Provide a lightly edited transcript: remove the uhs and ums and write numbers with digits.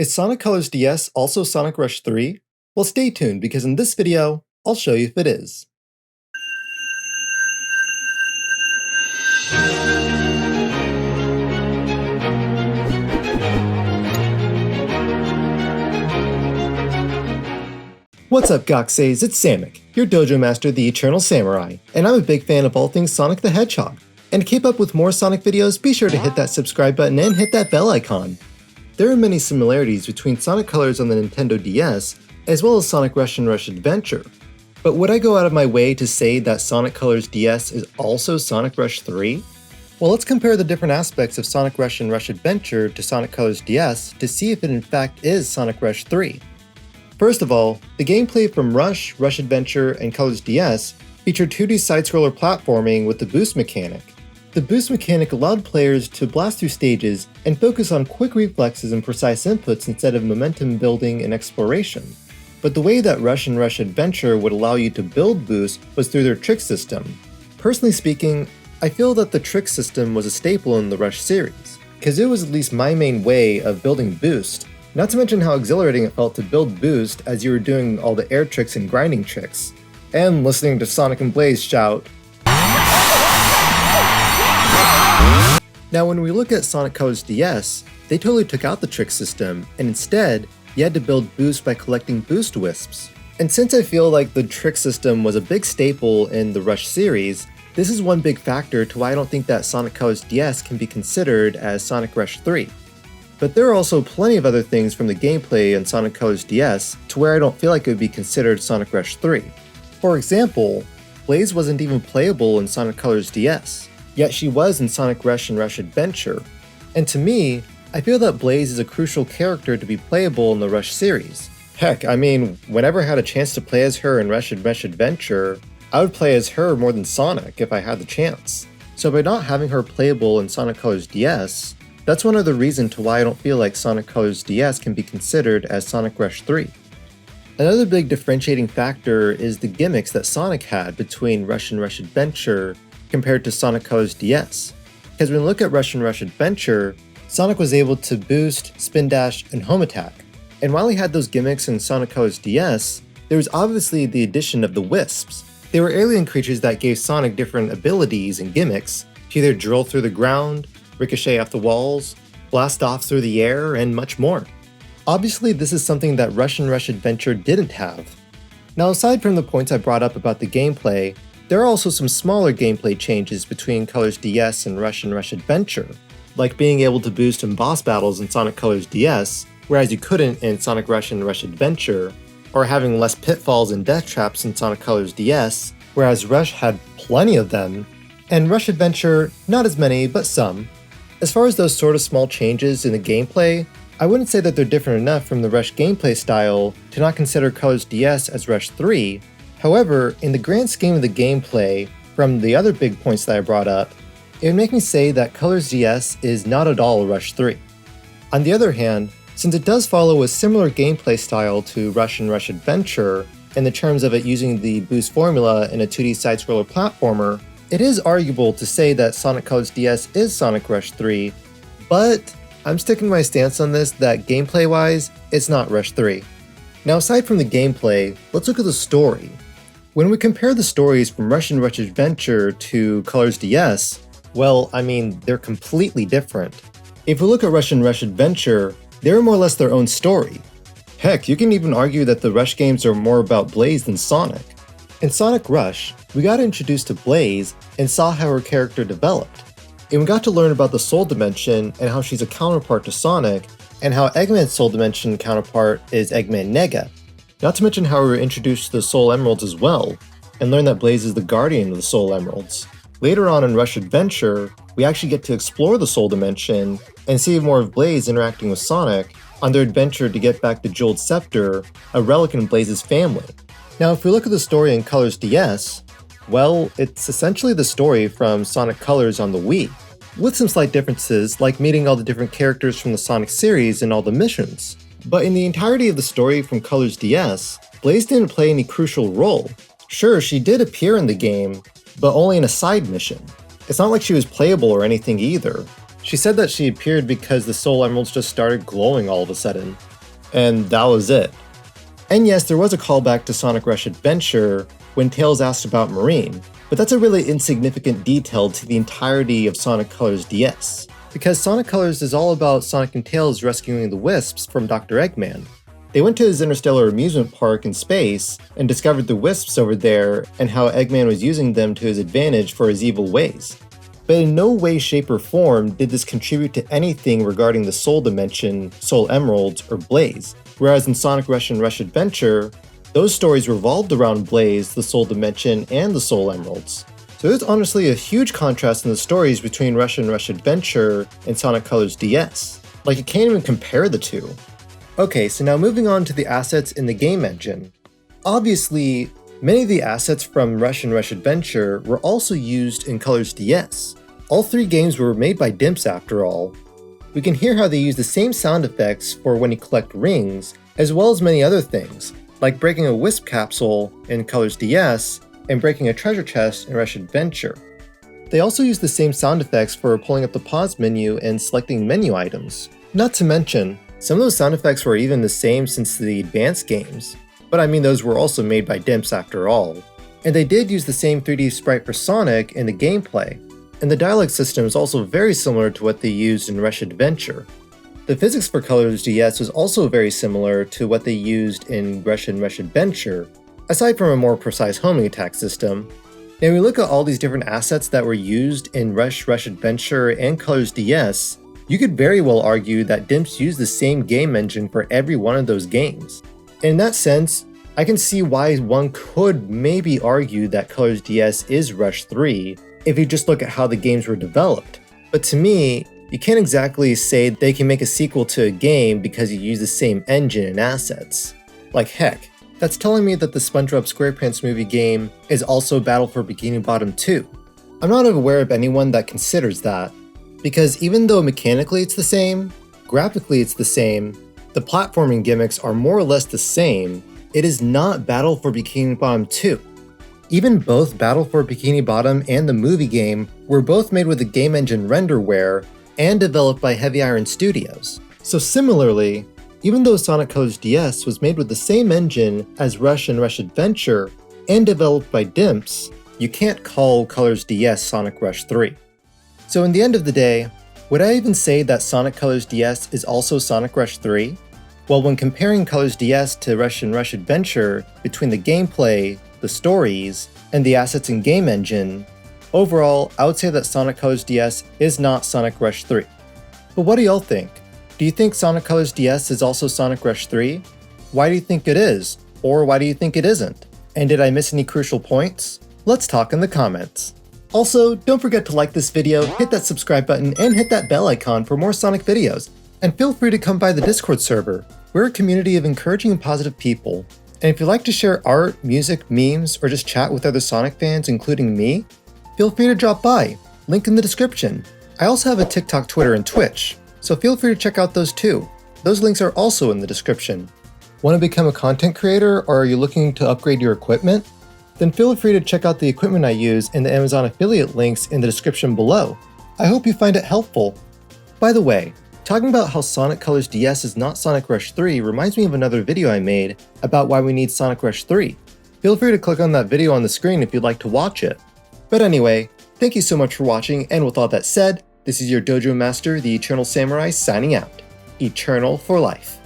Is Sonic Colors DS also Sonic Rush 3? Well, stay tuned because in this video, I'll show you if it is. What's up, Goxays? It's Samic, your dojo master, the Eternal Samurai, and I'm a big fan of all things Sonic the Hedgehog. And to keep up with more Sonic videos, be sure to hit that subscribe button and hit that bell icon. There are many similarities between Sonic Colors on the Nintendo DS, as well as Sonic Rush and Rush Adventure. But would I go out of my way to say that Sonic Colors DS is also Sonic Rush 3? Well, let's compare the different aspects of Sonic Rush and Rush Adventure to Sonic Colors DS to see if it in fact is Sonic Rush 3. First of all, the gameplay from Rush, Rush Adventure, and Colors DS featured 2D side-scroller platforming with the boost mechanic. The boost mechanic allowed players to blast through stages and focus on quick reflexes and precise inputs instead of momentum building and exploration. But the way that Rush and Rush Adventure would allow you to build boost was through their trick system. Personally speaking, I feel that the trick system was a staple in the Rush series, because it was at least my main way of building boost. Not to mention how exhilarating it felt to build boost as you were doing all the air tricks and grinding tricks, and listening to Sonic and Blaze shout. Now when we look at Sonic Colors DS, they totally took out the trick system, and instead, you had to build boost by collecting boost wisps. And since I feel like the trick system was a big staple in the Rush series, this is one big factor to why I don't think that Sonic Colors DS can be considered as Sonic Rush 3. But there are also plenty of other things from the gameplay in Sonic Colors DS to where I don't feel like it would be considered Sonic Rush 3. For example, Blaze wasn't even playable in Sonic Colors DS, yet she was in Sonic Rush and Rush Adventure. And to me, I feel that Blaze is a crucial character to be playable in the Rush series. Heck, I mean, whenever I had a chance to play as her in Rush and Rush Adventure, I would play as her more than Sonic if I had the chance. So by not having her playable in Sonic Colors DS, that's one other reason to why I don't feel like Sonic Colors DS can be considered as Sonic Rush 3. Another big differentiating factor is the gimmicks that Sonic had between Rush and Rush Adventure compared to Sonic Colors DS. Because when we look at Rush and Rush Adventure, Sonic was able to boost, spin dash, and home attack. And while he had those gimmicks in Sonic Colors DS, there was obviously the addition of the Wisps. They were alien creatures that gave Sonic different abilities and gimmicks to either drill through the ground, ricochet off the walls, blast off through the air, and much more. Obviously, this is something that Rush and Rush Adventure didn't have. Now, aside from the points I brought up about the gameplay, there are also some smaller gameplay changes between Colors DS and Rush Adventure, like being able to boost in boss battles in Sonic Colors DS, whereas you couldn't in Sonic Rush and Rush Adventure, or having less pitfalls and death traps in Sonic Colors DS, whereas Rush had plenty of them, and Rush Adventure, not as many, but some. As far as those sort of small changes in the gameplay, I wouldn't say that they're different enough from the Rush gameplay style to not consider Colors DS as Rush 3. However, in the grand scheme of the gameplay, from the other big points that I brought up, it would make me say that Colors DS is not at all Rush 3. On the other hand, since it does follow a similar gameplay style to Rush and Rush Adventure, in the terms of it using the boost formula in a 2D side-scroller platformer, it is arguable to say that Sonic Colors DS is Sonic Rush 3, but I'm sticking to my stance on this that gameplay-wise, it's not Rush 3. Now aside from the gameplay, let's look at the story. When we compare the stories from Rush and Rush Adventure to Colors DS, well, I mean, they're completely different. If we look at Rush and Rush Adventure, they're more or less their own story. Heck, you can even argue that the Rush games are more about Blaze than Sonic. In Sonic Rush, we got introduced to Blaze and saw how her character developed. And we got to learn about the Soul Dimension and how she's a counterpart to Sonic, and how Eggman's Soul Dimension counterpart is Eggman Nega. Not to mention how we were introduced to the Soul Emeralds as well, and learned that Blaze is the guardian of the Soul Emeralds. Later on in Rush Adventure, we actually get to explore the Soul Dimension and see more of Blaze interacting with Sonic on their adventure to get back the Jeweled Scepter, a relic in Blaze's family. Now if we look at the story in Colors DS, well, it's essentially the story from Sonic Colors on the Wii, with some slight differences like meeting all the different characters from the Sonic series and all the missions. But in the entirety of the story from Colors DS, Blaze didn't play any crucial role. Sure, she did appear in the game, but only in a side mission. It's not like she was playable or anything either. She said that she appeared because the soul emeralds just started glowing all of a sudden. And that was it. And yes, there was a callback to Sonic Rush Adventure when Tails asked about Marine, but that's a really insignificant detail to the entirety of Sonic Colors DS, because Sonic Colors is all about Sonic and Tails rescuing the Wisps from Dr. Eggman. They went to his interstellar amusement park in space and discovered the Wisps over there and how Eggman was using them to his advantage for his evil ways. But in no way, shape, or form did this contribute to anything regarding the Soul Dimension, Soul Emeralds, or Blaze, whereas in Sonic Rush and Rush Adventure, those stories revolved around Blaze, the Soul Dimension, and the Soul Emeralds. So there's honestly a huge contrast in the stories between Rush and Rush Adventure and Sonic Colors DS. Like, you can't even compare the two. Okay, so now moving on to the assets in the game engine. Obviously, many of the assets from Rush and Rush Adventure were also used in Colors DS. All three games were made by Dimps after all. We can hear how they use the same sound effects for when you collect rings, as well as many other things, like breaking a Wisp capsule in Colors DS and breaking a treasure chest in Rush Adventure. They also use the same sound effects for pulling up the pause menu and selecting menu items. Not to mention, some of those sound effects were even the same since the advanced games, but I mean those were also made by Dimps after all. And they did use the same 3D sprite for Sonic in the gameplay, and the dialogue system is also very similar to what they used in Rush Adventure. The physics for Colors DS was also very similar to what they used in Rush and Rush Adventure, aside from a more precise homing attack system. Now when we look at all these different assets that were used in Rush, Rush Adventure, and Colors DS, you could very well argue that Dimps used the same game engine for every one of those games. And in that sense, I can see why one could maybe argue that Colors DS is Rush 3 if you just look at how the games were developed. But to me, you can't exactly say they can make a sequel to a game because you use the same engine and assets. Like heck, that's telling me that the SpongeBob SquarePants movie game is also Battle for Bikini Bottom 2. I'm not aware of anyone that considers that, because even though mechanically it's the same, graphically it's the same, the platforming gimmicks are more or less the same, it is not Battle for Bikini Bottom 2. Even both Battle for Bikini Bottom and the movie game were both made with the game engine Renderware and developed by Heavy Iron Studios. So similarly, even though Sonic Colors DS was made with the same engine as Rush and Rush Adventure and developed by Dimps, you can't call Colors DS Sonic Rush 3. So in the end of the day, would I even say that Sonic Colors DS is also Sonic Rush 3? Well, when comparing Colors DS to Rush and Rush Adventure between the gameplay, the stories, and the assets in game engine, overall, I would say that Sonic Colors DS is not Sonic Rush 3. But what do y'all think? Do you think Sonic Colors DS is also Sonic Rush 3? Why do you think it is? Or why do you think it isn't? And did I miss any crucial points? Let's talk in the comments. Also, don't forget to like this video, hit that subscribe button, and hit that bell icon for more Sonic videos. And feel free to come by the Discord server. We're a community of encouraging and positive people. And if you'd like to share art, music, memes, or just chat with other Sonic fans, including me, feel free to drop by. Link in the description. I also have a TikTok, Twitter, and Twitch, so feel free to check out those too. Those links are also in the description. Want to become a content creator, or are you looking to upgrade your equipment? Then feel free to check out the equipment I use in the Amazon affiliate links in the description below. I hope you find it helpful. By the way, talking about how Sonic Colors DS is not Sonic Rush 3 reminds me of another video I made about why we need Sonic Rush 3. Feel free to click on that video on the screen if you'd like to watch it. But anyway, thank you so much for watching, and with all that said, this is your Dojo Master, the Eternal Samurai, signing out. Eternal for life.